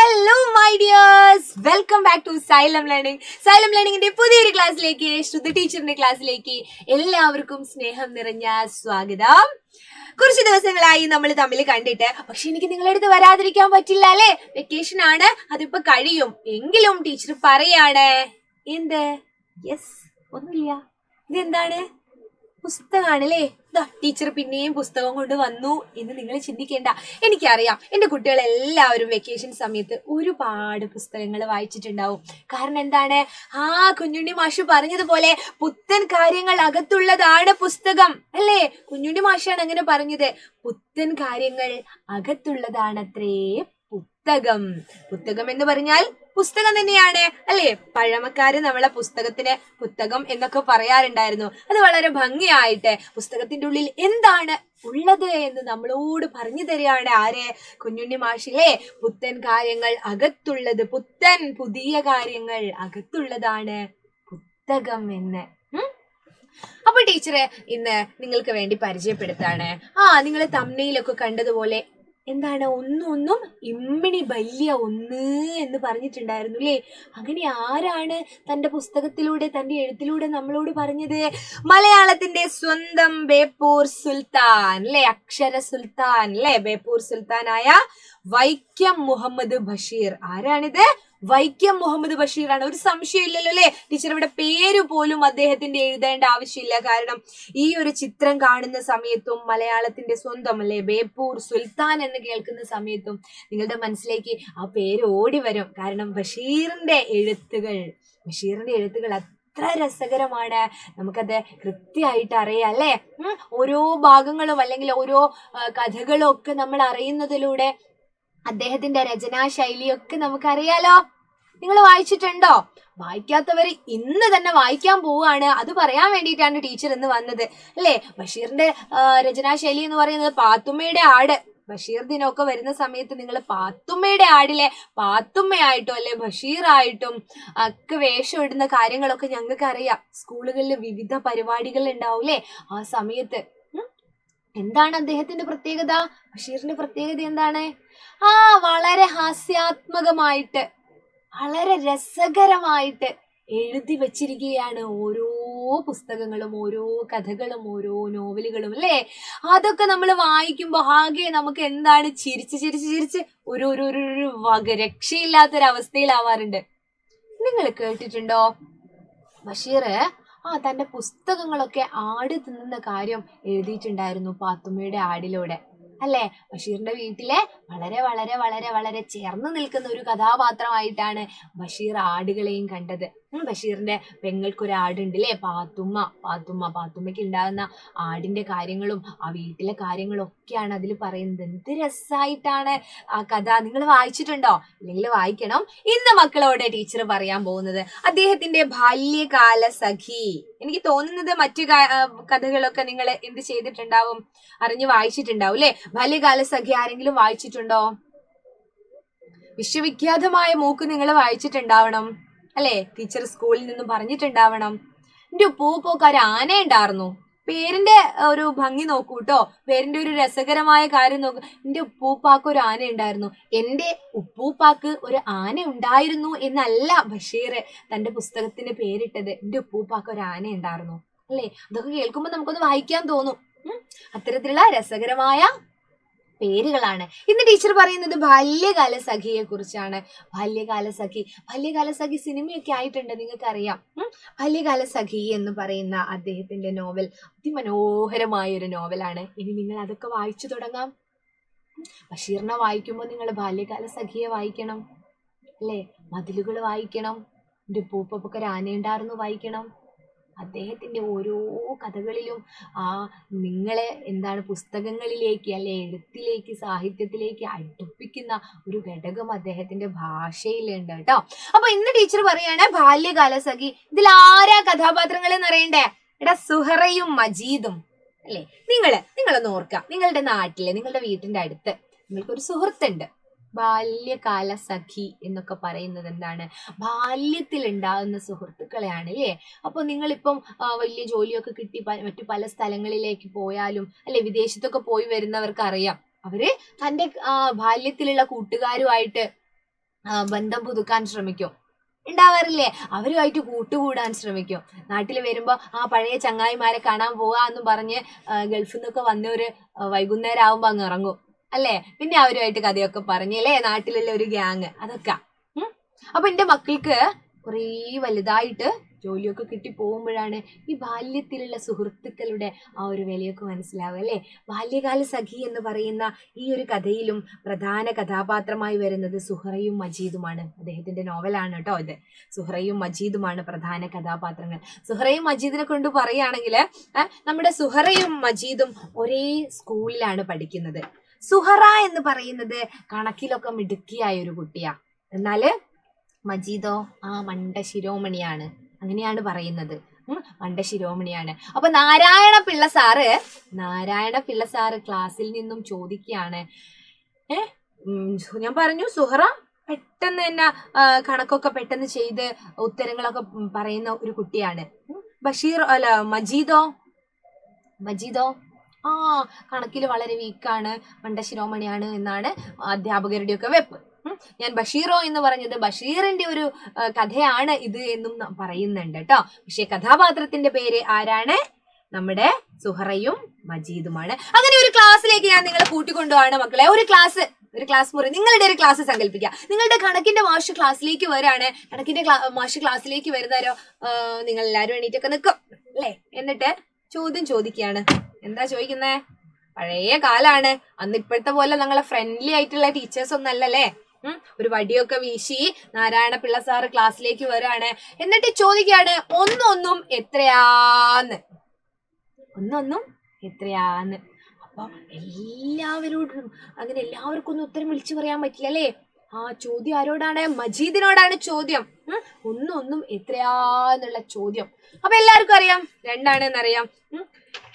Hello my dears, welcome back to Xylem learning. Xylem ലേണിംഗിന്റെ പുതിയൊരു ക്ലാസ്സിലേക്ക്, ശ്രുതി ടീച്ചറിന്റെ ക്ലാസ്സിലേക്ക് എല്ലാവർക്കും സ്നേഹം നിറഞ്ഞ സ്വാഗതം. കുറച്ച് ദിവസങ്ങളായി നമ്മൾ തമ്മിൽ കണ്ടിട്ട്, പക്ഷെ എനിക്ക് നിങ്ങളുടെ അടുത്ത് വരാതിരിക്കാൻ പറ്റില്ല അല്ലെ. വെക്കേഷൻ ആണ്, അതിപ്പോ കഴിയും. എങ്കിലും ടീച്ചർ പറയാണ്, എന്ത്? യെസ്, ഒന്നുമില്ല. ഇതെന്താണ്? പുസ്തകമാണ് അല്ലേ. ടീച്ചർ പിന്നെയും പുസ്തകം കൊണ്ട് വന്നു എന്ന് നിങ്ങൾ ചിന്തിക്കേണ്ട. എനിക്കറിയാം, എന്റെ കുട്ടികൾ എല്ലാവരും വെക്കേഷൻ സമയത്ത് ഒരുപാട് പുസ്തകങ്ങൾ വായിച്ചിട്ടുണ്ടാവും. കാരണം എന്താണ്? കുഞ്ഞുണ്ണി മാഷ് പറഞ്ഞതുപോലെ പുത്തൻ കാര്യങ്ങൾ അകത്തുള്ളതാണ് പുസ്തകം അല്ലേ. കുഞ്ഞുണ്ണി മാഷാണ് അങ്ങനെ പറഞ്ഞത്. പുത്തൻ കാര്യങ്ങൾ അകത്തുള്ളതാണത്രേ പുസ്തകം. പുസ്തകം എന്ന് പറഞ്ഞാൽ പുസ്തകം തന്നെയാണ് അല്ലേ. പഴമക്കാര് നമ്മളെ പുസ്തകത്തിന് പുസ്തകം എന്നൊക്കെ പറയാറുണ്ടായിരുന്നു. അത് വളരെ ഭംഗിയായിട്ട് പുസ്തകത്തിന്റെ ഉള്ളിൽ എന്താണ് ഉള്ളത് എന്ന് നമ്മളോട് പറഞ്ഞു തരികയാണ് ആര്? കുഞ്ഞുണ്ണി മാഷിലെ. പുത്തൻ കാര്യങ്ങൾ അകത്തുള്ളത്, പുത്തൻ പുതിയ കാര്യങ്ങൾ അകത്തുള്ളതാണ് പുസ്തകം എന്ന്. അപ്പൊ ടീച്ചറെ ഇന്ന് നിങ്ങൾക്ക് വേണ്ടി പരിചയപ്പെടുത്താണ്. നിങ്ങൾ തമ്മിലൊക്കെ കണ്ടതുപോലെ എന്താണ് ഒന്നും ഇമ്മിണി വലിയ ഒന്ന് എന്ന് പറഞ്ഞിട്ടുണ്ടായിരുന്നു അല്ലേ. അങ്ങനെ ആരാണ് തന്റെ പുസ്തകത്തിലൂടെ, തന്റെ എഴുത്തിലൂടെ നമ്മളോട് പറഞ്ഞത്? മലയാളത്തിന്റെ സ്വന്തം ബേപ്പൂർ സുൽത്താൻ അല്ലെ, അക്ഷര സുൽത്താൻ അല്ലെ, ബേപ്പൂർ സുൽത്താനായ വൈക്കം മുഹമ്മദ് ബഷീർ. ആരാണിത്? വൈക്കം മുഹമ്മദ് ബഷീർ ആണ്. ഒരു സംശയം ഇല്ലല്ലോ അല്ലെ. ടീച്ചർ ഇവിടെ പേര് പോലും അദ്ദേഹത്തിന്റെ എഴുതേണ്ട ആവശ്യമില്ല. കാരണം ഈ ഒരു ചിത്രം കാണുന്ന സമയത്തും മലയാളത്തിന്റെ സ്വന്തം അല്ലെ ബേപ്പൂർ സുൽത്താൻ എന്ന് കേൾക്കുന്ന സമയത്തും നിങ്ങളുടെ മനസ്സിലേക്ക് ആ പേര് ഓടി വരും. കാരണം ബഷീറിന്റെ എഴുത്തുകൾ അത്ര രസകരമാണ്. നമുക്കത് കൃത്യമായിട്ട് അറിയാം അല്ലെ. ഓരോ ഭാഗങ്ങളും അല്ലെങ്കിൽ ഓരോ കഥകളും ഒക്കെ നമ്മൾ അറിയുന്നതിലൂടെ അദ്ദേഹത്തിന്റെ രചനാ ശൈലിയൊക്കെ നമുക്കറിയാലോ. നിങ്ങൾ വായിച്ചിട്ടുണ്ടോ? വായിക്കാത്തവർ ഇന്ന് തന്നെ വായിക്കാൻ പോവുകയാണ്. അത് പറയാൻ വേണ്ടിയിട്ടാണ് ടീച്ചർ ഇന്ന് വന്നത് അല്ലേ. ബഷീറിന്റെ രചനാ ശൈലി എന്ന് പറയുന്നത് പാത്തുമ്മയുടെ ആട്. ബഷീർ ദിനമൊക്കെ വരുന്ന സമയത്ത് നിങ്ങൾ പാത്തുമ്മയുടെ ആടിലെ പാത്തുമ്മയായിട്ടും അല്ലെ ബഷീറായിട്ടും ഒക്കെ വേഷം ഇടുന്ന കാര്യങ്ങളൊക്കെ ഞങ്ങൾക്ക് അറിയാം. സ്കൂളുകളിൽ വിവിധ പരിപാടികൾ ഉണ്ടാവൂലേ ആ സമയത്ത്. എന്താണ് അദ്ദേഹത്തിന്റെ പ്രത്യേകത? ബഷീറിന്റെ പ്രത്യേകത എന്താണ്? വളരെ ഹാസ്യാത്മകമായിട്ട്, വളരെ രസകരമായിട്ട് എഴുതി വച്ചിരിക്കുകയാണ് ഓരോ പുസ്തകങ്ങളും, ഓരോ കഥകളും, ഓരോ നോവലുകളും അല്ലേ. അതൊക്കെ നമ്മൾ വായിക്കുമ്പോ ആകെ നമുക്ക് എന്താണ് ചിരിച്ച് ഒരു രക്ഷയില്ലാത്തൊരവസ്ഥയിലാവാറുണ്ട്. നിങ്ങൾ കേട്ടിട്ടുണ്ടോ ബഷീർ തന്റെ പുസ്തകങ്ങളൊക്കെ ആട് തിന്നുന്ന കാര്യം എഴുതിയിട്ടുണ്ടായിരുന്നു പാത്തുമ്മയുടെ ആടിലൂടെ അല്ലെ. ബഷീറിന്റെ വീട്ടിലെ വളരെ വളരെ വളരെ വളരെ ചേർന്ന് നിൽക്കുന്ന ഒരു കഥാപാത്രമായിട്ടാണ് ബഷീർ ആടുകളെയും കണ്ടത്. ബഷീറിന്റെ പെങ്ങൾക്കൊരു ആടുണ്ട് അല്ലേ, പാത്തുമ്മയ്ക്ക് ഉണ്ടാകുന്ന ആടിന്റെ കാര്യങ്ങളും ആ വീട്ടിലെ കാര്യങ്ങളും ഒക്കെയാണ് അതിൽ പറയുന്നത്. എന്ത് രസമായിട്ടാണ് ആ കഥ. നിങ്ങൾ വായിച്ചിട്ടുണ്ടോ? ഇല്ലെങ്കിൽ വായിക്കണം. ഇന്ന് മക്കളോട് ടീച്ചർ പറയാൻ പോകുന്നത് അദ്ദേഹത്തിന്റെ ബാല്യകാല സഖി. എനിക്ക് തോന്നുന്നത് മറ്റു കഥകളൊക്കെ നിങ്ങൾ എന്ത് ചെയ്തിട്ടുണ്ടാവും, അറിഞ്ഞു വായിച്ചിട്ടുണ്ടാവും അല്ലെ. ബാല്യകാല സഖി ആരെങ്കിലും വായിച്ചിട്ടുണ്ടോ? വിശ്വവിഖ്യാതമായ മൂക്ക് നിങ്ങൾ വായിച്ചിട്ടുണ്ടാവണം അല്ലെ. ടീച്ചർ സ്കൂളിൽ നിന്നും പറഞ്ഞിട്ടുണ്ടാവണം. എന്റെ ഉപ്പൂപ്പൊക്കെ ഒരു ആന ഉണ്ടായിരുന്നു. പേരിന്റെ ഒരു ഭംഗി നോക്കൂ കേട്ടോ, പേരിന്റെ ഒരു രസകരമായ കാര്യം നോക്കൂ. എന്റെ ഉപ്പൂപ്പാക്ക് ഒരു ആന ഉണ്ടായിരുന്നു. എന്റെ ഉപ്പൂപ്പാക്ക് ഒരു ആന ഉണ്ടായിരുന്നു എന്നല്ല ബഷീർ തന്റെ പുസ്തകത്തിന് പേരിട്ടത്. എന്റെ ഉപ്പൂപ്പാക്ക് ഒരു ആന ഉണ്ടായിരുന്നു അല്ലെ. അതൊക്കെ കേൾക്കുമ്പോൾ നമുക്കൊന്ന് വായിക്കാൻ തോന്നും. അത്തരത്തിലുള്ള രസകരമായ പേരുകളാണ്. ഇന്ന് ടീച്ചർ പറയുന്നത് ബാല്യകാല സഖിയെ കുറിച്ചാണ്. ബാല്യകാല സഖി സിനിമയൊക്കെ ആയിട്ടുണ്ട്, നിങ്ങൾക്കറിയാം. ബാല്യകാല സഖി എന്ന് പറയുന്ന അദ്ദേഹത്തിന്റെ നോവൽ അതിമനോഹരമായ ഒരു നോവലാണ്. ഇനി നിങ്ങൾ അതൊക്കെ വായിച്ചു തുടങ്ങാം. ബഷീറിനെ വായിക്കുമ്പോൾ നിങ്ങൾ ബാല്യകാല സഖിയെ വായിക്കണം അല്ലേ. മതിലുകൾ വായിക്കണം. എൻ്റെ പൂപ്പൊക്കെ ആനയുണ്ടായിരുന്നു വായിക്കണം. അദ്ദേഹത്തിന്റെ ഓരോ കഥകളിലും നിങ്ങളെ എന്താണ് പുസ്തകങ്ങളിലേക്ക് അല്ലെ എഴുത്തിലേക്ക്, സാഹിത്യത്തിലേക്ക് അടുപ്പിക്കുന്ന ഒരു ഘടകം അദ്ദേഹത്തിന്റെ ഭാഷയിലുണ്ട് കേട്ടോ. അപ്പൊ ഇന്ന് ടീച്ചർ പറയാണ് ബാല്യകാല സഖി. ഇതിൽ ആരാ കഥാപാത്രങ്ങൾ എന്ന് അറിയണ്ടേ? സുഹറയും മജീദും അല്ലെ. നിങ്ങളൊന്ന് ഓർക്കുക, നിങ്ങളുടെ നാട്ടിലെ, നിങ്ങളുടെ വീട്ടിന്റെ അടുത്ത് നിങ്ങൾക്കൊരു സുഹൃത്തുണ്ട്. ബാല്യകാല സഖി എന്നൊക്കെ പറയുന്നത് എന്താണ്? ബാല്യത്തിൽ ഉണ്ടാകുന്ന സുഹൃത്തുക്കളെയാണ് അല്ലേ. അപ്പൊ നിങ്ങളിപ്പം വലിയ ജോലിയൊക്കെ കിട്ടി മറ്റു പല സ്ഥലങ്ങളിലേക്ക് പോയാലും അല്ലെ, വിദേശത്തൊക്കെ പോയി വരുന്നവർക്ക് അറിയാം, അവര് തന്റെ ബാല്യത്തിലുള്ള കൂട്ടുകാരുമായിട്ട് ബന്ധം പുതുക്കാൻ ശ്രമിക്കും, ഉണ്ടാവാറില്ലേ? അവരുമായിട്ട് കൂട്ടുകൂടാൻ ശ്രമിക്കും. നാട്ടിൽ വരുമ്പോ പഴയ ചങ്ങായിമാരെ കാണാൻ പോവാന്ന് പറഞ്ഞ് ഗൾഫിൽ നിന്നൊക്കെ വന്നവര് വൈകുന്നേരം ആവുമ്പോ അങ്ങ് ഇറങ്ങും അല്ലേ. പിന്നെ അവരുമായിട്ട് കഥയൊക്കെ പറഞ്ഞല്ലേ, നാട്ടിലുള്ള ഒരു ഗ്യാങ് അതൊക്കെ. അപ്പൊ എന്റെ മക്കൾക്ക് കുറേ വലുതായിട്ട് ജോലിയൊക്കെ കിട്ടി പോകുമ്പോഴാണ് ഈ ബാല്യത്തിലുള്ള സുഹൃത്തുക്കളുടെ ആ ഒരു വിലയൊക്കെ മനസ്സിലാവുക അല്ലേ. ബാല്യകാല സഖി എന്ന് പറയുന്ന ഈ ഒരു കഥയിലും പ്രധാന കഥാപാത്രമായി വരുന്നത് സുഹറയും മജീദുമാണ്. അദ്ദേഹത്തിന്റെ നോവലാണ് കേട്ടോ ഇത്. സുഹറയും മജീദുമാണ് പ്രധാന കഥാപാത്രങ്ങൾ. സുഹറയും മജീദിനെ കൊണ്ട് പറയുകയാണെങ്കിൽ നമ്മുടെ സുഹറയും മജീദും ഒരേ സ്കൂളിലാണ് പഠിക്കുന്നത്. സുഹറ എന്ന് പറയുന്നത് കണക്കിലൊക്കെ മിടുക്കിയായ ഒരു കുട്ടിയാ. എന്നാല് മജീദോ മണ്ട ശിരോമണിയാണ്, അങ്ങനെയാണ് പറയുന്നത്. മണ്ട ശിരോമണിയാണ്. അപ്പൊ നാരായണ പിള്ള സാറ് ക്ലാസ്സിൽ നിന്നും ചോദിക്കുകയാണ്, ഞാൻ പറഞ്ഞു സുഹറ പെട്ടെന്ന് തന്നെ കണക്കൊക്കെ പെട്ടെന്ന് ചെയ്ത് ഉത്തരങ്ങളൊക്കെ പറയുന്ന ഒരു കുട്ടിയാണ്. മജീദോ കണക്കിൽ വളരെ വീക്കാണ്, മണ്ട ശിരോമണിയാണ് എന്നാണ് അധ്യാപകരുടെയൊക്കെ വെപ്പ്. ഞാൻ ബഷീറോ എന്ന് പറഞ്ഞത് ബഷീറിന്റെ ഒരു കഥയാണ് ഇത് എന്നും പറയുന്നുണ്ട് കേട്ടോ. പക്ഷെ കഥാപാത്രത്തിന്റെ പേര് ആരാണ്? നമ്മുടെ സുഹറയും മജീദുമാണ്. അങ്ങനെ ഒരു ക്ലാസ്സിലേക്ക് ഞാൻ നിങ്ങളെ കൂട്ടിക്കൊണ്ടുപോവാണ് മക്കളെ. ഒരു ക്ലാസ് മുറി, നിങ്ങളുടെ ഒരു ക്ലാസ് സങ്കല്പിക്കുക. നിങ്ങളുടെ കണക്കിന്റെ മാഷ് ക്ലാസ്സിലേക്ക് വരാണ്. കണക്കിന്റെ മാഷ് ക്ലാസ്സിലേക്ക് വരുന്നവരോ നിങ്ങൾ എല്ലാവരും എണീറ്റൊക്കെ നിൽക്കും അല്ലേ. എന്നിട്ട് ചോദ്യം ചോദിക്കുകയാണ്. എന്താ ചോദിക്കുന്നേ? പഴയ കാലാണ്. അന്ന് ഇപ്പോഴത്തെ പോലെ ഞങ്ങളെ ഫ്രണ്ട്ലി ആയിട്ടുള്ള ടീച്ചേഴ്സ് ഒന്നും അല്ലല്ലേ. ഒരു വടിയൊക്കെ വീശി നാരായണ പിള്ള സാറ് ക്ലാസ്സിലേക്ക് വരാണ്. എന്നിട്ട് ചോദിക്കുകയാണ്, ഒന്നൊന്നും എത്രയാന്ന്. അപ്പൊ എല്ലാവരോടും അങ്ങനെ എല്ലാവർക്കും ഒന്നും ഉത്തരം വിളിച്ചു പറയാൻ പറ്റില്ല അല്ലേ. ചോദ്യം ആരോടാണ്? മജീദിനോടാണ് ചോദ്യം. ഒന്നൊന്നും എത്രയാന്നുള്ള ചോദ്യം. അപ്പൊ എല്ലാവർക്കും അറിയാം 2 ആണെന്നറിയാം.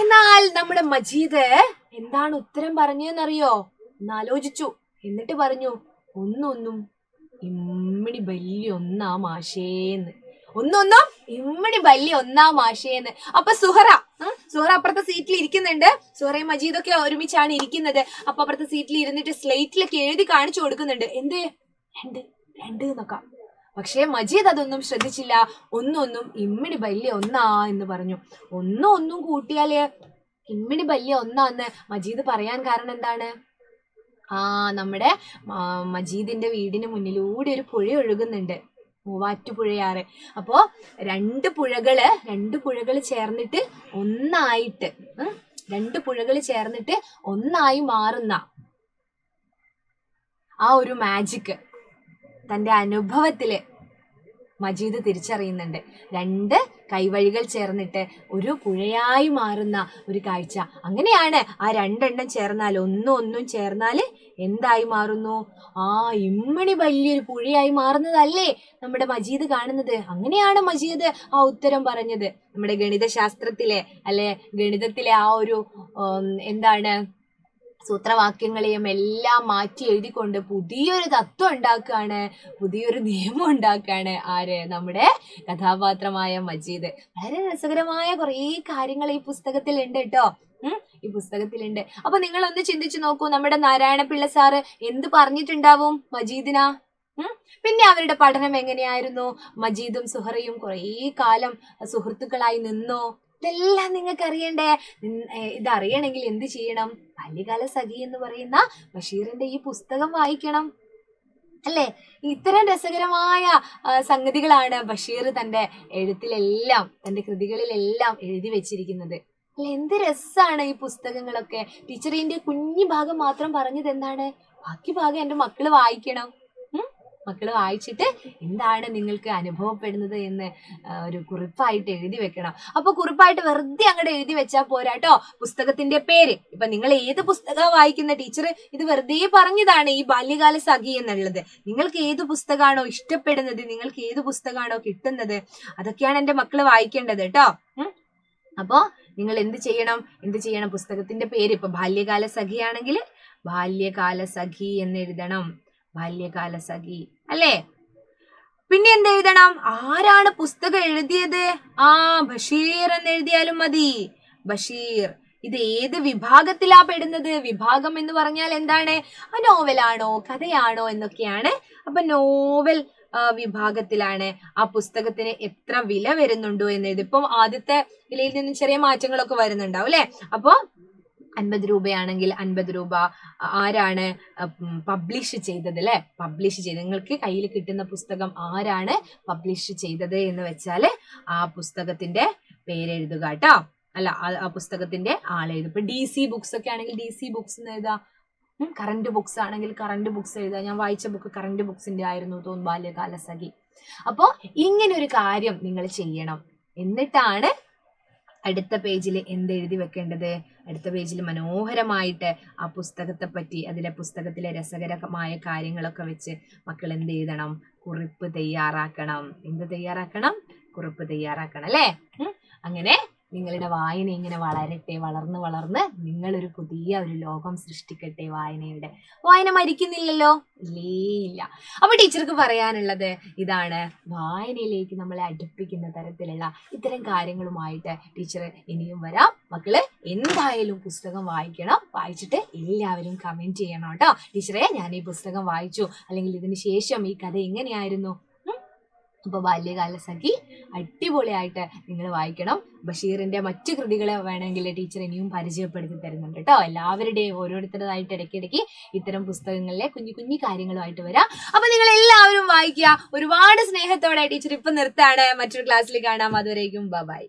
എന്നാൽ നമ്മുടെ മജീദ് എന്താണ് ഉത്തരം പറഞ്ഞതെന്നറിയോ? എന്നാലോചിച്ചു. എന്നിട്ട് പറഞ്ഞു, ഒന്നൊന്നും ഇമ്മിണി വലിയ ഒന്നാ മാഷേന്ന്. അപ്പൊ സുഹറ അപ്പുറത്തെ സീറ്റിൽ ഇരിക്കുന്നുണ്ട്. സുഹറയും മജീദൊക്കെ ഒരുമിച്ചാണ് ഇരിക്കുന്നത്. അപ്പൊ അപ്പുറത്തെ സീറ്റിൽ ഇരുന്നിട്ട് സ്ലേറ്റിലൊക്കെ എഴുതി കാണിച്ചു കൊടുക്കുന്നുണ്ട്. എന്ത്? 2 എന്നൊക്കെ. പക്ഷെ മജീദ് അതൊന്നും ശ്രദ്ധിച്ചില്ല. ഒന്നൊന്നും ഇമ്മിണി വലിയ ഒന്നാ എന്ന് പറഞ്ഞു. ഒന്നും കൂട്ടിയാല് ഇമ്മിണി വലിയ ഒന്നാന്ന് മജീദ് പറയാൻ കാരണം എന്താണ്? നമ്മുടെ മജീദിന്റെ വീടിന് മുന്നിലൂടെ ഒരു പുഴ ഒഴുകുന്നുണ്ട്, മൂവാറ്റുപുഴയാറ്. അപ്പോ 2 പുഴകള് ചേർന്നിട്ട് ഒന്നായി മാറുന്ന ആ ഒരു മാജിക് തന്റെ അനുഭവത്തില് മജീദ് തിരിച്ചറിയുന്നുണ്ട്. 2 കൈവഴികൾ ചേർന്നിട്ട് ഒരു പുഴയായി മാറുന്ന ഒരു കാഴ്ച. അങ്ങനെയാണ് ആ 2 എണ്ണം ചേർന്നാൽ, ഒന്നും ചേർന്നാല് എന്തായി മാറുന്നു? ഇമ്മണി വലിയൊരു പുഴയായി മാറുന്നതല്ലേ നമ്മുടെ മജീദ് കാണുന്നത്. അങ്ങനെയാണ് മജീദ് ആ ഉത്തരം പറഞ്ഞത്. നമ്മുടെ ഗണിതശാസ്ത്രത്തിലെ ഗണിതത്തിലെ ആ ഒരു എന്താണ് സൂത്രവാക്യങ്ങളെയും എല്ലാം മാറ്റി എഴുതിക്കൊണ്ട് പുതിയൊരു തത്വം ഉണ്ടാക്കുകയാണ്, പുതിയൊരു നിയമം ഉണ്ടാക്കുകയാണ്. നമ്മുടെ കഥാപാത്രമായ മജീദ്. വളരെ രസകരമായ കുറേ കാര്യങ്ങൾ ഈ പുസ്തകത്തിലുണ്ട് കേട്ടോ. ഈ പുസ്തകത്തിലുണ്ട്. അപ്പൊ നിങ്ങളൊന്ന് ചിന്തിച്ചു നോക്കൂ, നമ്മുടെ നാരായണ പിള്ള സാറ് എന്ത് പറഞ്ഞിട്ടുണ്ടാവും മജീദിന? പിന്നെ അവരുടെ പഠനം എങ്ങനെയായിരുന്നു? മജീദും സുഹറയും കുറേ കാലം സുഹൃത്തുക്കളായി നിന്നോ? ഇതെല്ലാം നിങ്ങൾക്ക് അറിയണ്ടേ? ഇതറിയണമെങ്കിൽ എന്ത് ചെയ്യണം? ബാല്യകാല സഖി എന്ന് പറയുന്ന ബഷീറിന്റെ ഈ പുസ്തകം വായിക്കണം അല്ലേ. ഇത്തരം രസകരമായ സംഗതികളാണ് ബഷീർ തന്റെ എഴുത്തിലെല്ലാം, തന്റെ കൃതികളിലെല്ലാം എഴുതി വെച്ചിരിക്കുന്നത് അല്ലെ. എന്ത് രസാണ് ഈ പുസ്തകങ്ങളൊക്കെ. ടീച്ചർ ഇതിന്റെ കുഞ്ഞു ഭാഗം മാത്രം പറഞ്ഞത് എന്താണ്? ബാക്കി ഭാഗം എന്റെ മക്കള് വായിക്കണം. മക്കള് വായിച്ചിട്ട് എന്താണ് നിങ്ങൾക്ക് അനുഭവപ്പെടുന്നത് എന്ന് ഒരു കുറിപ്പായിട്ട് എഴുതി വെക്കണം. അപ്പൊ കുറിപ്പായിട്ട് വെറുതെ അങ്ങോട്ട് എഴുതി വെച്ചാൽ പോരാട്ടോ. പുസ്തകത്തിന്റെ പേര്, ഇപ്പൊ നിങ്ങൾ ഏത് പുസ്തകം വായിക്കുന്ന, ടീച്ചർ ഇത് വെറുതെ പറഞ്ഞതാണ് ഈ ബാല്യകാല സഖി എന്നുള്ളത്. നിങ്ങൾക്ക് ഏത് പുസ്തകമാണോ ഇഷ്ടപ്പെടുന്നത്, നിങ്ങൾക്ക് ഏത് പുസ്തകമാണോ കിട്ടുന്നത്, അതൊക്കെയാണ് എന്റെ മക്കള് വായിക്കേണ്ടത് കേട്ടോ. അപ്പോ നിങ്ങൾ എന്ത് ചെയ്യണം? പുസ്തകത്തിന്റെ പേര് ഇപ്പൊ ബാല്യകാല സഖി ആണെങ്കിൽ ബാല്യകാല സഖി എന്ന് എഴുതണം. ബാല്യകാല സഖി അല്ലേ. പിന്നെ എന്ത് എഴുതണം? ആരാണ് പുസ്തകം എഴുതിയത്? ബഷീർ എന്ന് എഴുതിയാലും മതി. ബഷീർ ഇത് ഏത് വിഭാഗത്തിലാ പെടുന്നത്? വിഭാഗം എന്ന് പറഞ്ഞാൽ എന്താണ്? നോവലാണോ കഥയാണോ എന്നൊക്കെയാണ്. അപ്പൊ നോവൽ വിഭാഗത്തിലാണ്. ആ പുസ്തകത്തിന് എത്ര വില വരുന്നുണ്ടോ എന്ന് എഴുതി. ഇപ്പം ആദ്യത്തെ വിലയിൽ നിന്നും ചെറിയ മാറ്റങ്ങളൊക്കെ വരുന്നുണ്ടാവും അല്ലെ. അപ്പൊ 50 രൂപയാണെങ്കിൽ 50 രൂപ. ആരാണ് പബ്ലിഷ് ചെയ്തത് അല്ലെ? പബ്ലിഷ് ചെയ്ത് നിങ്ങൾക്ക് കയ്യിൽ കിട്ടുന്ന പുസ്തകം ആരാണ് പബ്ലിഷ് ചെയ്തത് എന്ന് വെച്ചാല് ആ പുസ്തകത്തിന്റെ പേരെഴുതുക കേട്ടോ. അല്ല, ആ പുസ്തകത്തിന്റെ ആളെഴുതും. ഇപ്പൊ DC ബുക്സ് ഒക്കെ ആണെങ്കിൽ DC ബുക്സ് എന്ന് എഴുതാ. കറന്റ് ബുക്സ് ആണെങ്കിൽ കറന്റ് ബുക്സ് എഴുതാ. ഞാൻ വായിച്ച ബുക്ക് കറന്റ് ബുക്സിന്റെ ആയിരുന്നു തോന്നുന്നു, ബാല്യകാലസഖി. അപ്പോ ഇങ്ങനെ ഒരു കാര്യം നിങ്ങൾ ചെയ്യണം. എന്നിട്ടാണ് അടുത്ത പേജിൽ എന്തെഴുതി വെക്കേണ്ടത്? അടുത്ത പേജിൽ മനോഹരമായിട്ട് ആ പുസ്തകത്തെ പറ്റി, അതിലെ പുസ്തകത്തിലെ രസകരമായ കാര്യങ്ങളൊക്കെ വെച്ച് മക്കൾ എന്ത് എഴുതണം? കുറിപ്പ് തയ്യാറാക്കണം. എന്ത് തയ്യാറാക്കണം? കുറിപ്പ് തയ്യാറാക്കണം അല്ലേ? അങ്ങനെ നിങ്ങളുടെ വായന ഇങ്ങനെ വളരട്ടെ. വളർന്ന് വളർന്ന് നിങ്ങളൊരു പുതിയ ഒരു ലോകം സൃഷ്ടിക്കട്ടെ വായനയുടെ. വായന മരിക്കുന്നില്ലല്ലോ, ഇല്ല. അപ്പൊ ടീച്ചർക്ക് പറയാനുള്ളത് ഇതാണ്. വായനയിലേക്ക് നമ്മളെ അടുപ്പിക്കുന്ന തരത്തിലുള്ള ഇത്തരം കാര്യങ്ങളുമായിട്ട് ടീച്ചർ ഇനിയും വരാം. മക്കള് എന്തായാലും പുസ്തകം വായിക്കണം. വായിച്ചിട്ട് എല്ലാവരും കമന്റ് ചെയ്യണം കേട്ടോ. ടീച്ചറെ, ഞാൻ ഈ പുസ്തകം വായിച്ചു, അല്ലെങ്കിൽ ഇതിന് ശേഷം ഈ കഥ എങ്ങനെയായിരുന്നു. അപ്പൊ ബാല്യകാലസഖി അടിപൊളിയായിട്ട് നിങ്ങൾ വായിക്കണം. ബഷീറിന്റെ മറ്റു കൃതികളെ വേണമെങ്കിൽ ടീച്ചർ ഇനിയും പരിചയപ്പെടുത്തി തരുന്നുണ്ട് കേട്ടോ. എല്ലാവരുടെയും ഓരോരുത്തരുടേതായിട്ട് ഇടയ്ക്കിടയ്ക്ക് ഇത്തരം പുസ്തകങ്ങളിലെ കുഞ്ഞു കുഞ്ഞു കാര്യങ്ങളുമായിട്ട് വരാം. അപ്പൊ നിങ്ങൾ എല്ലാവരും വായിക്കുക. ഒരുപാട് സ്നേഹത്തോടെ ടീച്ചർ ഇപ്പൊ നിർത്താണ്. മറ്റൊരു ക്ലാസ്സിൽ കാണാം. അതുവരേക്കും ബൈ.